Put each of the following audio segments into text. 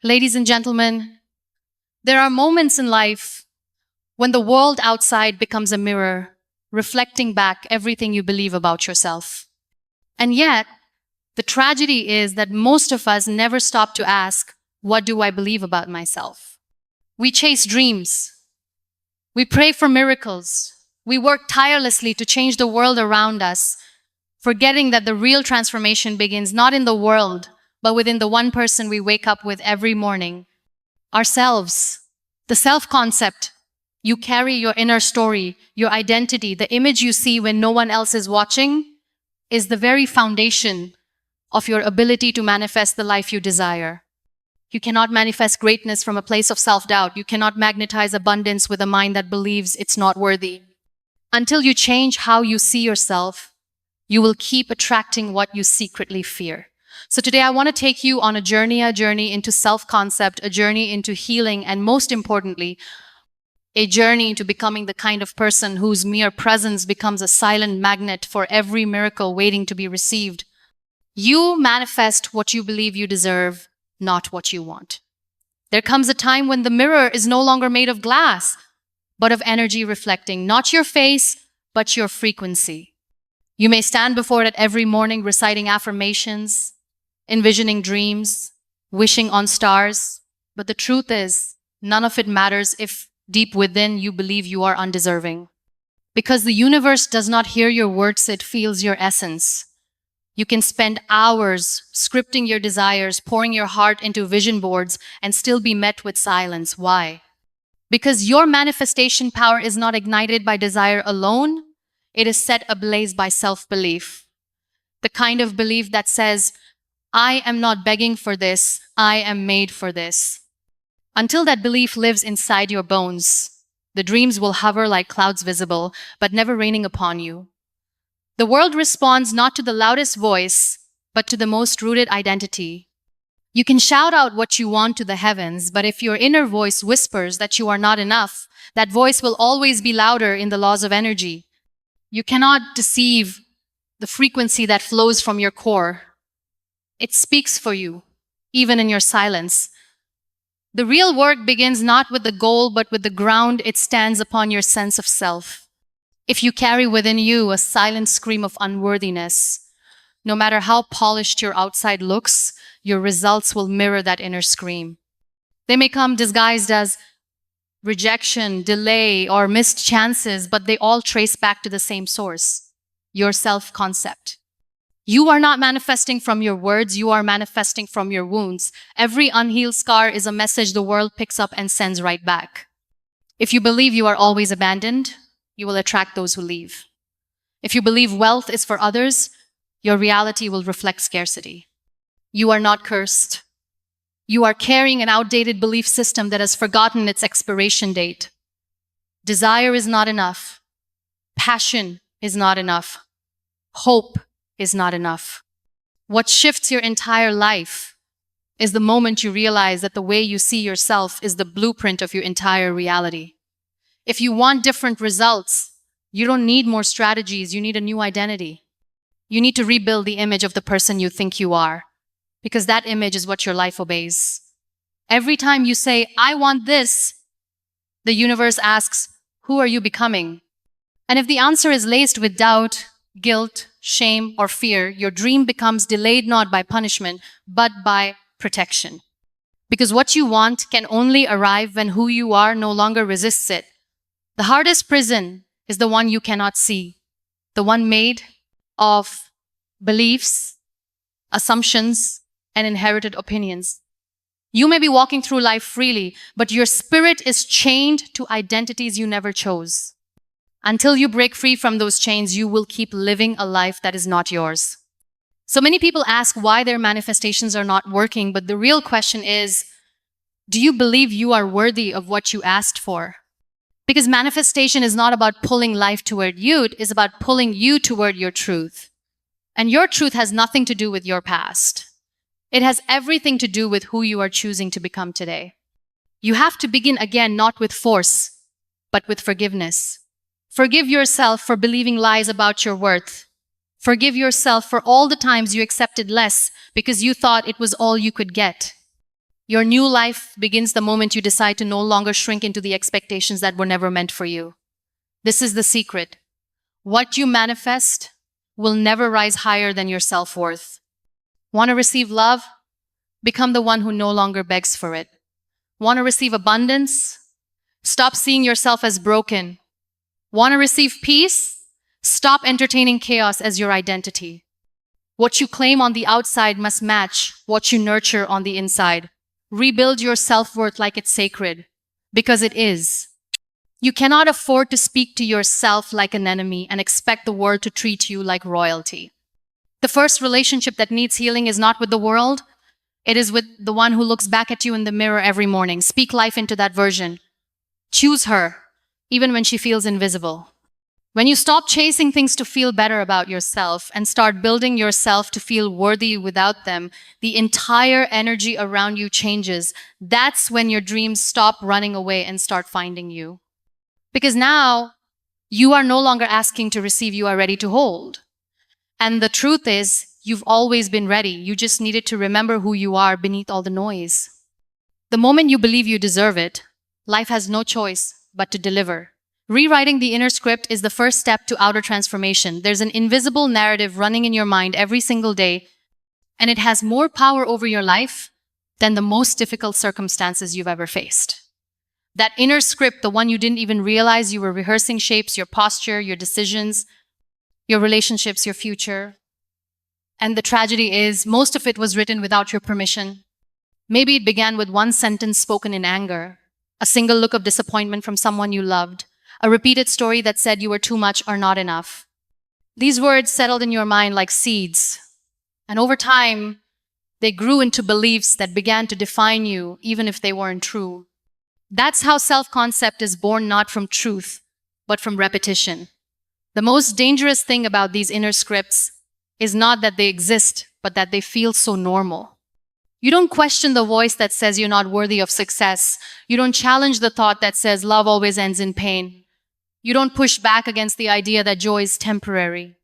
Ladies and gentlemen, there are moments in life when the world outside becomes a mirror, reflecting back everything you believe about yourself. And yet, the tragedy is that most of us never stop to ask, what do I believe about myself? We chase dreams. We pray for miracles. We work tirelessly to change the world around us, forgetting that the real transformation begins not in the world, but within the one person we wake up with every morning. Ourselves. The self-concept. You carry your inner story, your identity, the image you see when no one else is watching, is the very foundation of your ability to manifest the life you desire. You cannot manifest greatness from a place of self-doubt. You cannot magnetize abundance with a mind that believes it's not worthy. Until you change how you see yourself, you will keep attracting what you secretly fear. So today I want to take you on a journey into self-concept, a journey into healing, and most importantly, a journey into becoming the kind of person whose mere presence becomes a silent magnet for every miracle waiting to be received. You manifest what you believe you deserve, not what you want. There comes a time when the mirror is no longer made of glass, but of energy reflecting not your face, but your frequency. You may stand before it every morning reciting affirmations, envisioning dreams, wishing on stars, but the truth is, none of it matters if deep within you believe you are undeserving. Because the universe does not hear your words, it feels your essence. You can spend hours scripting your desires, pouring your heart into vision boards, and still be met with silence. Why? Because your manifestation power is not ignited by desire alone, it is set ablaze by self-belief. The kind of belief that says, I am not begging for this, I am made for this. Until that belief lives inside your bones, the dreams will hover like clouds visible, but never raining upon you. The world responds not to the loudest voice, but to the most rooted identity. You can shout out what you want to the heavens, but if your inner voice whispers that you are not enough, that voice will always be louder in the laws of energy. You cannot deceive the frequency that flows from your core. It speaks for you, even in your silence. The real work begins not with the goal, but with the ground it stands upon your sense of self. If you carry within you a silent scream of unworthiness, no matter how polished your outside looks, your results will mirror that inner scream. They may come disguised as rejection, delay, or missed chances, but they all trace back to the same source, your self-concept. You are not manifesting from your words, you are manifesting from your wounds. Every unhealed scar is a message the world picks up and sends right back. If you believe you are always abandoned, you will attract those who leave. If you believe wealth is for others, your reality will reflect scarcity. You are not cursed. You are carrying an outdated belief system that has forgotten its expiration date. Desire is not enough. Passion is not enough. Hope is not enough. What shifts your entire life is the moment you realize that the way you see yourself is the blueprint of your entire reality. If you want different results, you don't need more strategies, you need a new identity. You need to rebuild the image of the person you think you are, because that image is what your life obeys. Every time you say, I want this, the universe asks, who are you becoming? And if the answer is laced with doubt, guilt, shame, or fear, your dream becomes delayed not by punishment, but by protection. Because what you want can only arrive when who you are no longer resists it. The hardest prison is the one you cannot see, the one made of beliefs, assumptions, and inherited opinions. You may be walking through life freely, but your spirit is chained to identities you never chose. Until you break free from those chains, you will keep living a life that is not yours. So many people ask why their manifestations are not working, but the real question is, do you believe you are worthy of what you asked for? Because manifestation is not about pulling life toward you, it is about pulling you toward your truth. And your truth has nothing to do with your past. It has everything to do with who you are choosing to become today. You have to begin again, not with force, but with forgiveness. Forgive yourself for believing lies about your worth. Forgive yourself for all the times you accepted less because you thought it was all you could get. Your new life begins the moment you decide to no longer shrink into the expectations that were never meant for you. This is the secret. What you manifest will never rise higher than your self-worth. Want to receive love? Become the one who no longer begs for it. Want to receive abundance? Stop seeing yourself as broken. Want to receive peace? Stop entertaining chaos as your identity. What you claim on the outside must match what you nurture on the inside. Rebuild your self-worth like it's sacred, because it is. You cannot afford to speak to yourself like an enemy and expect the world to treat you like royalty. The first relationship that needs healing is not with the world. It is with the one who looks back at you in the mirror every morning. Speak life into that version. Choose her, even when she feels invisible. When you stop chasing things to feel better about yourself and start building yourself to feel worthy without them, the entire energy around you changes. That's when your dreams stop running away and start finding you. Because now, you are no longer asking to receive, you are ready to hold. And the truth is, you've always been ready. You just needed to remember who you are beneath all the noise. The moment you believe you deserve it, life has no choice but to deliver. Rewriting the inner script is the first step to outer transformation. There's an invisible narrative running in your mind every single day, and it has more power over your life than the most difficult circumstances you've ever faced. That inner script, the one you didn't even realize you were rehearsing, shapes your posture, your decisions, your relationships, your future. And the tragedy is, most of it was written without your permission. Maybe it began with one sentence spoken in anger, a single look of disappointment from someone you loved, a repeated story that said you were too much or not enough. These words settled in your mind like seeds, and over time, they grew into beliefs that began to define you, even if they weren't true. That's how self-concept is born, not from truth, but from repetition. The most dangerous thing about these inner scripts is not that they exist, but that they feel so normal. You don't question the voice that says you're not worthy of success. You don't challenge the thought that says love always ends in pain. You don't push back against the idea that joy is temporary.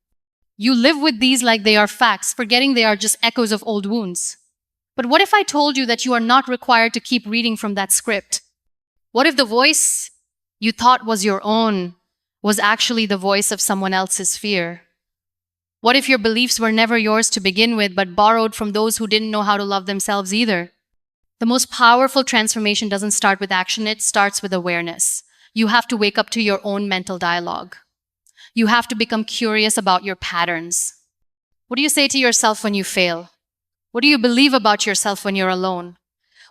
You live with these like they are facts, forgetting they are just echoes of old wounds. But what if I told you that you are not required to keep reading from that script? What if the voice you thought was your own was actually the voice of someone else's fear? What if your beliefs were never yours to begin with, but borrowed from those who didn't know how to love themselves either? The most powerful transformation doesn't start with action, it starts with awareness. You have to wake up to your own mental dialogue. You have to become curious about your patterns. What do you say to yourself when you fail? What do you believe about yourself when you're alone?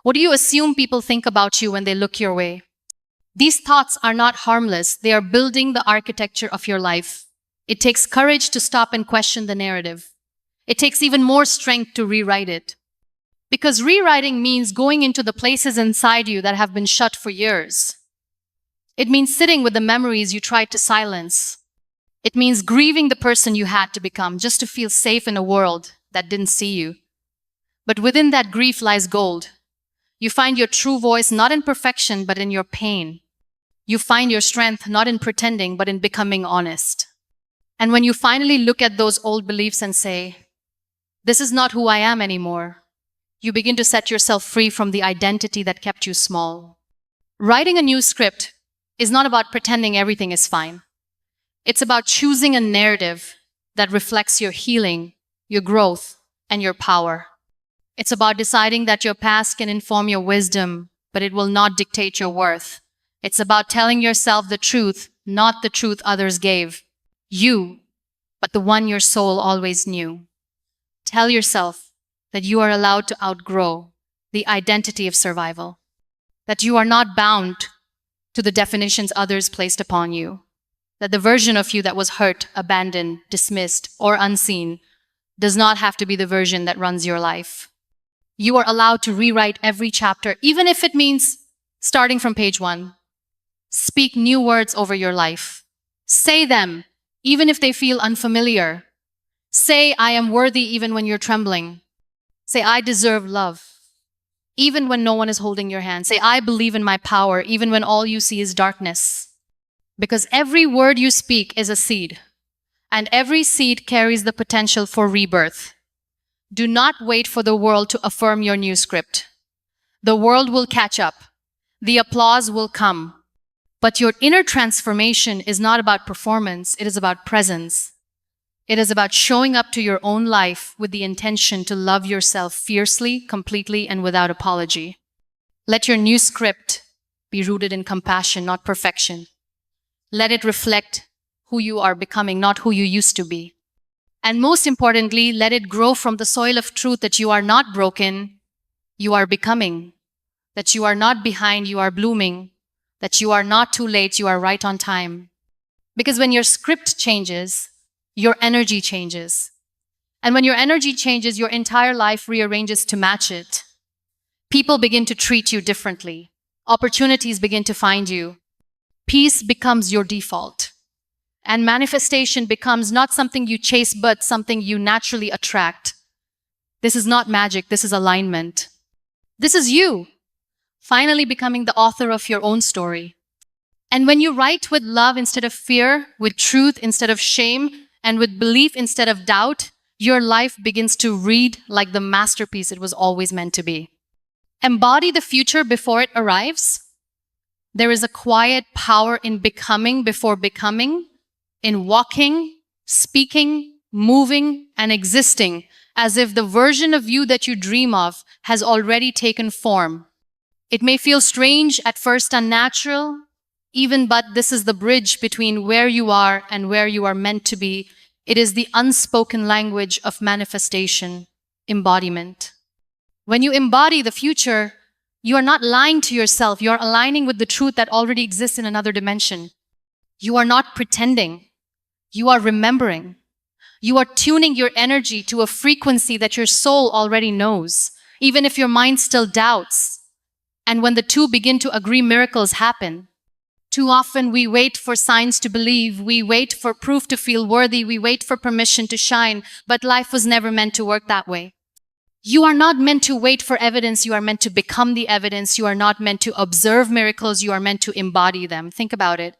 What do you assume people think about you when they look your way? These thoughts are not harmless. They are building the architecture of your life. It takes courage to stop and question the narrative. It takes even more strength to rewrite it. Because rewriting means going into the places inside you that have been shut for years. It means sitting with the memories you tried to silence. It means grieving the person you had to become just to feel safe in a world that didn't see you. But within that grief lies gold. You find your true voice not in perfection, but in your pain. You find your strength not in pretending, but in becoming honest. And when you finally look at those old beliefs and say, "This is not who I am anymore," you begin to set yourself free from the identity that kept you small. Writing a new script is not about pretending everything is fine. It's about choosing a narrative that reflects your healing, your growth, and your power. It's about deciding that your past can inform your wisdom, but it will not dictate your worth. It's about telling yourself the truth, not the truth others gave you, but the one your soul always knew. Tell yourself that you are allowed to outgrow the identity of survival, that you are not bound to the definitions others placed upon you, that the version of you that was hurt, abandoned, dismissed, or unseen does not have to be the version that runs your life. You are allowed to rewrite every chapter, even if it means starting from page 1. Speak new words over your life. Say them, even if they feel unfamiliar. Say, "I am worthy," even when you're trembling. Say, "I deserve love," even when no one is holding your hand. Say, "I believe in my power," even when all you see is darkness. Because every word you speak is a seed, and every seed carries the potential for rebirth. Do not wait for the world to affirm your new script. The world will catch up. The applause will come. But your inner transformation is not about performance, it is about presence. It is about showing up to your own life with the intention to love yourself fiercely, completely, and without apology. Let your new script be rooted in compassion, not perfection. Let it reflect who you are becoming, not who you used to be. And most importantly, let it grow from the soil of truth that you are not broken, you are becoming. That you are not behind, you are blooming. That you are not too late, you are right on time. Because when your script changes, your energy changes. And when your energy changes, your entire life rearranges to match it. People begin to treat you differently. Opportunities begin to find you. Peace becomes your default. And manifestation becomes not something you chase, but something you naturally attract. This is not magic, this is alignment. This is you, finally becoming the author of your own story. And when you write with love instead of fear, with truth instead of shame, and with belief instead of doubt, your life begins to read like the masterpiece it was always meant to be. Embody the future before it arrives. There is a quiet power in becoming before becoming, in walking, speaking, moving, and existing as if the version of you that you dream of has already taken form. It may feel strange, at first unnatural, but this is the bridge between where you are and where you are meant to be. It is the unspoken language of manifestation, embodiment. When you embody the future, you are not lying to yourself, you are aligning with the truth that already exists in another dimension. You are not pretending, you are remembering. You are tuning your energy to a frequency that your soul already knows, even if your mind still doubts. And when the two begin to agree, miracles happen. Too often we wait for signs to believe, we wait for proof to feel worthy, we wait for permission to shine, but life was never meant to work that way. You are not meant to wait for evidence, you are meant to become the evidence. You are not meant to observe miracles, you are meant to embody them. Think about it.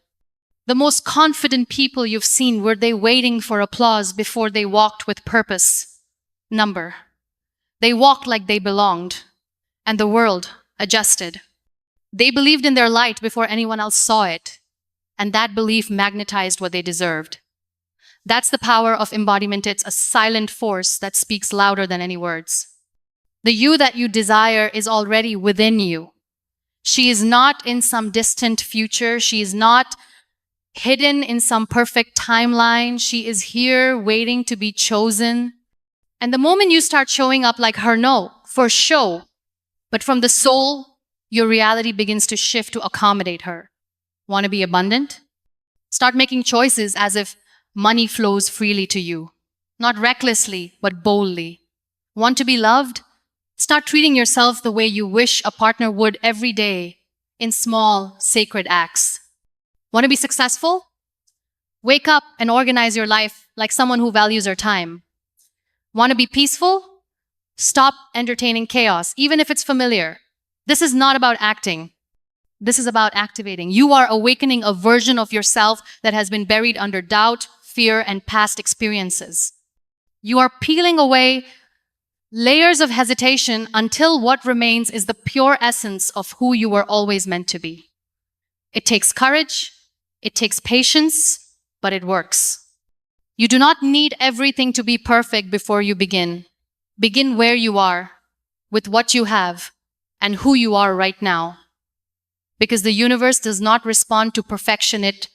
The most confident people you've seen, were they waiting for applause before they walked with purpose? Number. They walked like they belonged, and the world adjusted. They believed in their light before anyone else saw it, and that belief magnetized what they deserved. That's the power of embodiment. It's a silent force that speaks louder than any words. The you that you desire is already within you. She is not in some distant future. She is not hidden in some perfect timeline. She is here waiting to be chosen. And the moment you start showing up like her, no, for show, but from the soul, your reality begins to shift to accommodate her. Want to be abundant? Start making choices as if money flows freely to you. Not recklessly, but boldly. Want to be loved? Start treating yourself the way you wish a partner would every day, in small, sacred acts. Want to be successful? Wake up and organize your life like someone who values her time. Want to be peaceful? Stop entertaining chaos, even if it's familiar. This is not about acting. This is about activating. You are awakening a version of yourself that has been buried under doubt, fear, and past experiences. You are peeling away layers of hesitation until what remains is the pure essence of who you were always meant to be. It takes courage, it takes patience, but it works. You do not need everything to be perfect before you begin. Begin where you are, with what you have, and who you are right now. Because the universe does not respond to perfection, it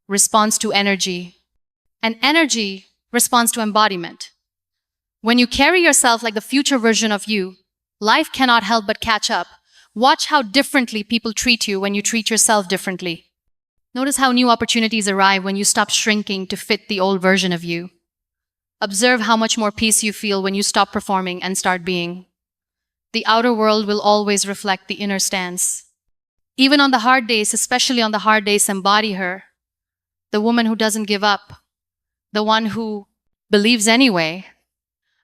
responds to energy. And energy responds to embodiment. When you carry yourself like the future version of you, life cannot help but catch up. Watch how differently people treat you when you treat yourself differently. Notice how new opportunities arrive when you stop shrinking to fit the old version of you. Observe how much more peace you feel when you stop performing and start being. The outer world will always reflect the inner stance. Even on the hard days, especially on the hard days, embody her. The woman who doesn't give up. The one who believes anyway.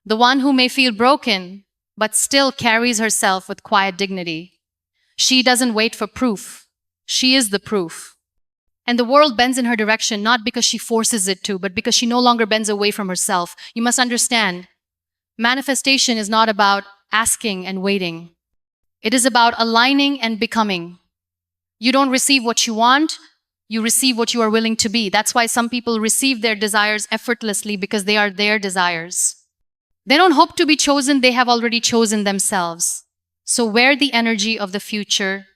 The one who may feel broken, but still carries herself with quiet dignity. She doesn't wait for proof. She is the proof. And the world bends in her direction, not because she forces it to, but because she no longer bends away from herself. You must understand, manifestation is not about asking and waiting. It is about aligning and becoming. You don't receive what you want, you receive what you are willing to be. That's why some people receive their desires effortlessly, because they are their desires. They don't hope to be chosen, they have already chosen themselves. So wear the energy of the future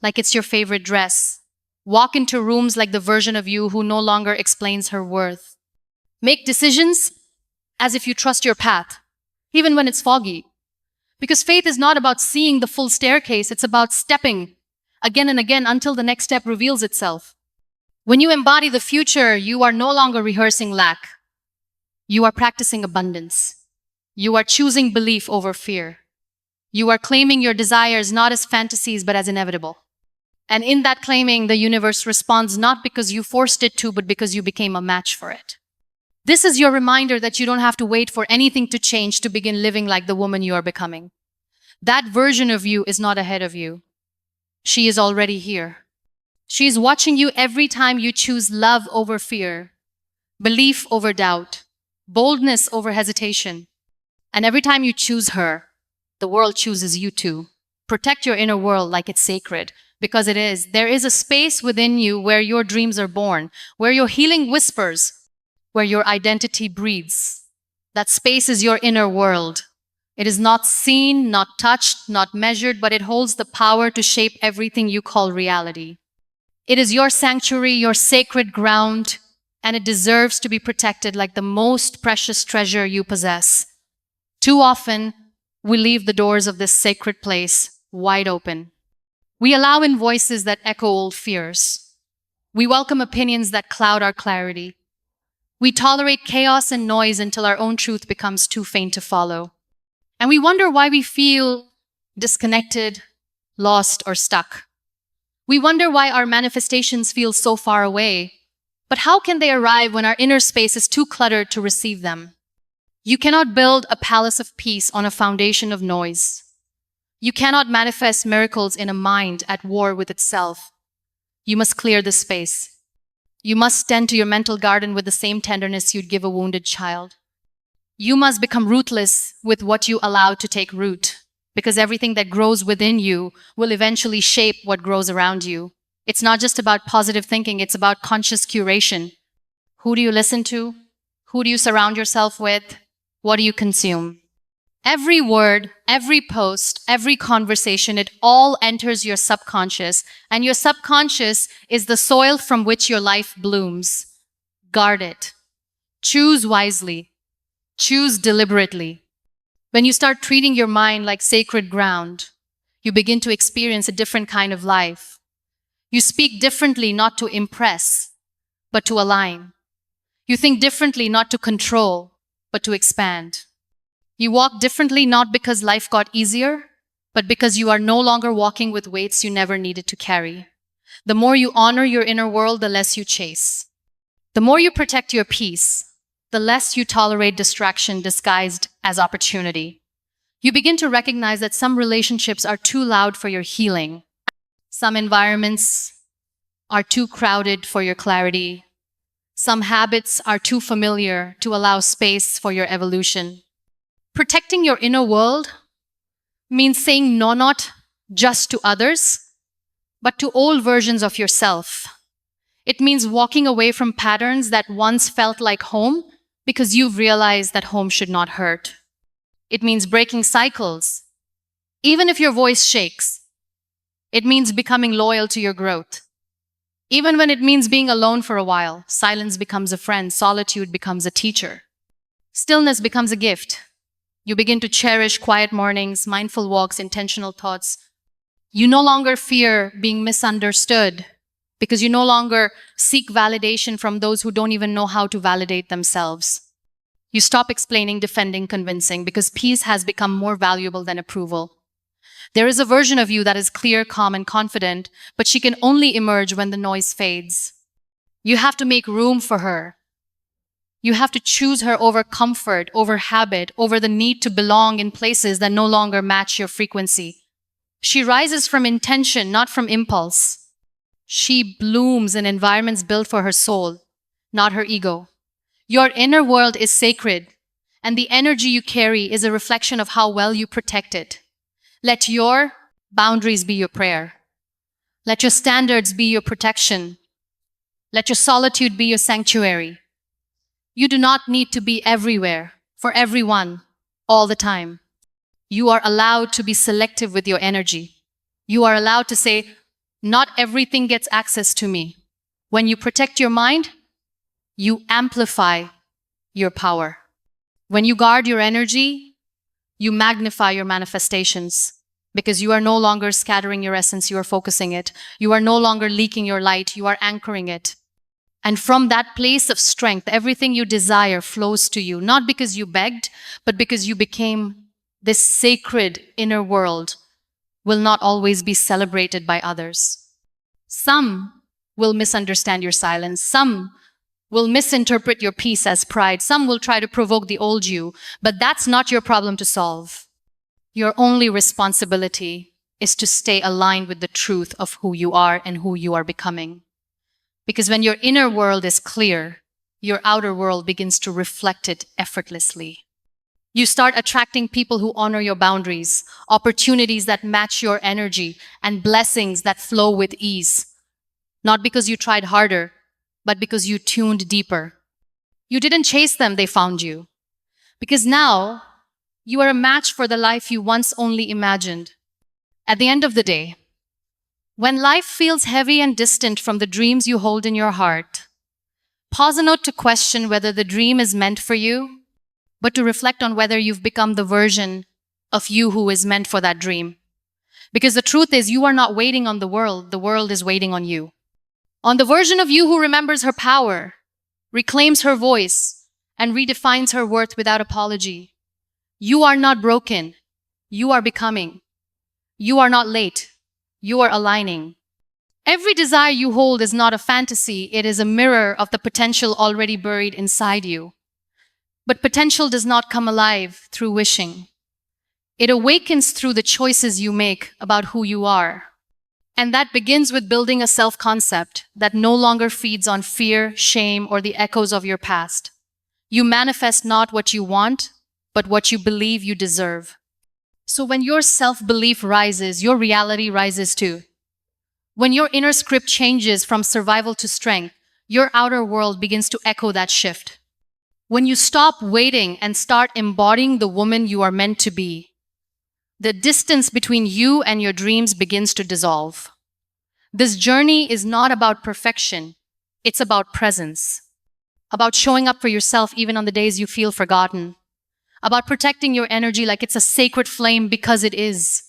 like it's your favorite dress. Walk into rooms like the version of you who no longer explains her worth. Make decisions as if you trust your path, even when it's foggy. Because faith is not about seeing the full staircase, it's about stepping again and again until the next step reveals itself. When you embody the future, you are no longer rehearsing lack. You are practicing abundance. You are choosing belief over fear. You are claiming your desires not as fantasies but as inevitable. And in that claiming, the universe responds not because you forced it to, but because you became a match for it. This is your reminder that you don't have to wait for anything to change to begin living like the woman you are becoming. That version of you is not ahead of you. She is already here. She is watching you every time you choose love over fear, belief over doubt, boldness over hesitation. And every time you choose her, the world chooses you too. Protect your inner world like it's sacred, because it is. There is a space within you where your dreams are born, where your healing whispers, where your identity breathes. That space is your inner world. It is not seen, not touched, not measured, but it holds the power to shape everything you call reality. It is your sanctuary, your sacred ground, and it deserves to be protected like the most precious treasure you possess. Too often, we leave the doors of this sacred place wide open. We allow in voices that echo old fears. We welcome opinions that cloud our clarity. We tolerate chaos and noise until our own truth becomes too faint to follow. And we wonder why we feel disconnected, lost, or stuck. We wonder why our manifestations feel so far away. But how can they arrive when our inner space is too cluttered to receive them? You cannot build a palace of peace on a foundation of noise. You cannot manifest miracles in a mind at war with itself. You must clear the space. You must tend to your mental garden with the same tenderness you'd give a wounded child. You must become rootless with what you allow to take root, because everything that grows within you will eventually shape what grows around you. It's not just about positive thinking, it's about conscious curation. Who do you listen to? Who do you surround yourself with? What do you consume? Every word, every post, every conversation, it all enters your subconscious, and your subconscious is the soil from which your life blooms. Guard it. Choose wisely. Choose deliberately. When you start treating your mind like sacred ground, you begin to experience a different kind of life. You speak differently, not to impress, but to align. You think differently, not to control, but to expand. You walk differently, not because life got easier, but because you are no longer walking with weights you never needed to carry. The more you honor your inner world, the less you chase. The more you protect your peace, the less you tolerate distraction disguised as opportunity. You begin to recognize that some relationships are too loud for your healing. Some environments are too crowded for your clarity. Some habits are too familiar to allow space for your evolution. Protecting your inner world means saying no, not just to others, but to old versions of yourself. It means walking away from patterns that once felt like home because you've realized that home should not hurt. It means breaking cycles, even if your voice shakes. It means becoming loyal to your growth. Even when it means being alone for a while, silence becomes a friend, solitude becomes a teacher. Stillness becomes a gift. You begin to cherish quiet mornings, mindful walks, intentional thoughts. You no longer fear being misunderstood because you no longer seek validation from those who don't even know how to validate themselves. You stop explaining, defending, convincing, because peace has become more valuable than approval. There is a version of you that is clear, calm, and confident, but she can only emerge when the noise fades. You have to make room for her. You have to choose her over comfort, over habit, over the need to belong in places that no longer match your frequency. She rises from intention, not from impulse. She blooms in environments built for her soul, not her ego. Your inner world is sacred, and the energy you carry is a reflection of how well you protect it. Let your boundaries be your prayer. Let your standards be your protection. Let your solitude be your sanctuary. You do not need to be everywhere, for everyone, all the time. You are allowed to be selective with your energy. You are allowed to say, not everything gets access to me. When you protect your mind, you amplify your power. When you guard your energy, you magnify your manifestations because you are no longer scattering your essence, you are focusing it. You are no longer leaking your light, you are anchoring it. And from that place of strength, everything you desire flows to you, not because you begged, but because you became this sacred inner world will not always be celebrated by others. Some will misunderstand your silence. Some will misinterpret your peace as pride. Some will try to provoke the old you, but that's not your problem to solve. Your only responsibility is to stay aligned with the truth of who you are and who you are becoming. Because when your inner world is clear, your outer world begins to reflect it effortlessly. You start attracting people who honor your boundaries, opportunities that match your energy, and blessings that flow with ease. Not because you tried harder, but because you tuned deeper. You didn't chase them, they found you. Because now, you are a match for the life you once only imagined. At the end of the day, when life feels heavy and distant from the dreams you hold in your heart, pause a note to question whether the dream is meant for you, but to reflect on whether you've become the version of you who is meant for that dream. Because the truth is, you are not waiting on the world is waiting on you. On the version of you who remembers her power, reclaims her voice, and redefines her worth without apology. You are not broken. You are becoming. You are not late. You are aligning. Every desire you hold is not a fantasy, it is a mirror of the potential already buried inside you. But potential does not come alive through wishing. It awakens through the choices you make about who you are. And that begins with building a self-concept that no longer feeds on fear, shame, or the echoes of your past. You manifest not what you want, but what you believe you deserve. So when your self-belief rises, your reality rises too. When your inner script changes from survival to strength, your outer world begins to echo that shift. When you stop waiting and start embodying the woman you are meant to be, the distance between you and your dreams begins to dissolve. This journey is not about perfection, it's about presence. About showing up for yourself even on the days you feel forgotten. About protecting your energy like it's a sacred flame because it is.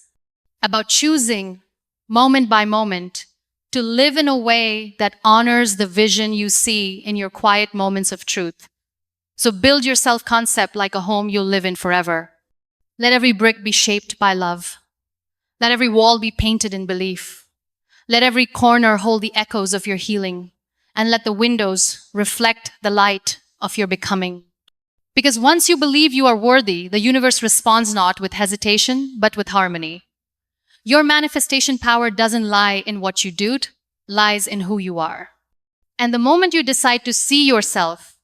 About choosing, moment by moment, to live in a way that honors the vision you see in your quiet moments of truth. So build your self-concept like a home you'll live in forever. Let every brick be shaped by love. Let every wall be painted in belief. Let every corner hold the echoes of your healing. And let the windows reflect the light of your becoming. Because once you believe you are worthy, the universe responds not with hesitation, but with harmony. Your manifestation power doesn't lie in what you do, lies in who you are. And the moment you decide to see yourself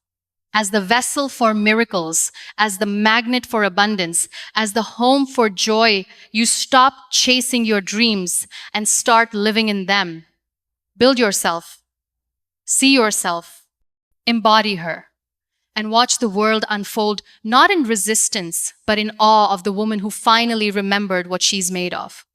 as the vessel for miracles, as the magnet for abundance, as the home for joy, you stop chasing your dreams and start living in them. Build yourself. See yourself. Embody her. And watch the world unfold not in resistance, but in awe of the woman who finally remembered what she's made of.